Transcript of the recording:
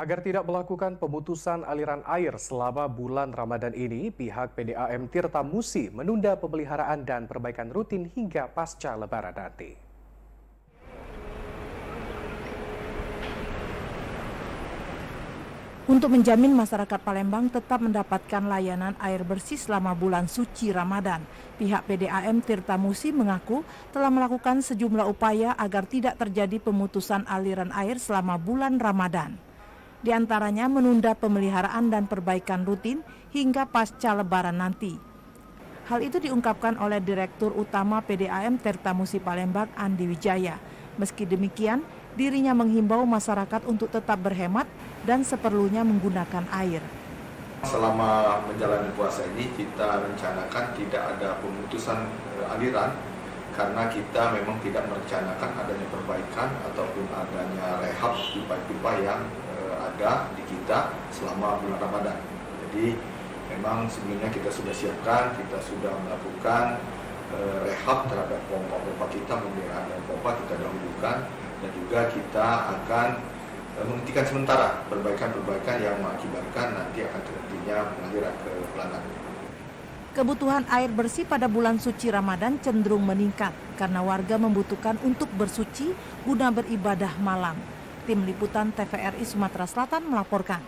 Agar tidak melakukan pemutusan aliran air selama bulan Ramadan ini, pihak PDAM Tirta Musi menunda pemeliharaan dan perbaikan rutin hingga pasca Lebaran nanti. Untuk menjamin masyarakat Palembang tetap mendapatkan layanan air bersih selama bulan suci Ramadan, pihak PDAM Tirta Musi mengaku telah melakukan sejumlah upaya agar tidak terjadi pemutusan aliran air selama bulan Ramadan. Di antaranya menunda pemeliharaan dan perbaikan rutin hingga pasca Lebaran nanti. Hal itu diungkapkan oleh Direktur Utama PDAM Tirta Musi Palembang, Andi Wijaya. Meski demikian, dirinya menghimbau masyarakat untuk tetap berhemat dan seperlunya menggunakan air. Selama menjalani puasa ini kita rencanakan tidak ada pemutusan aliran karena kita memang tidak merencanakan adanya perbaikan ataupun adanya rehab pipa-pipa yang ada di kita selama bulan Ramadan. Jadi memang sebelumnya kita sudah siapkan, kita sudah melakukan rehab terhadap pompa-pompa kita, pemeliharaan pompa kita dahulukan, dan juga kita akan menghentikan sementara perbaikan-perbaikan yang mengakibatkan nanti akan terhentinya pengaliran ke pelanggan. Kebutuhan air bersih pada bulan suci Ramadan cenderung meningkat karena warga membutuhkan untuk bersuci guna beribadah malam. Tim Liputan TVRI Sumatera Selatan melaporkan.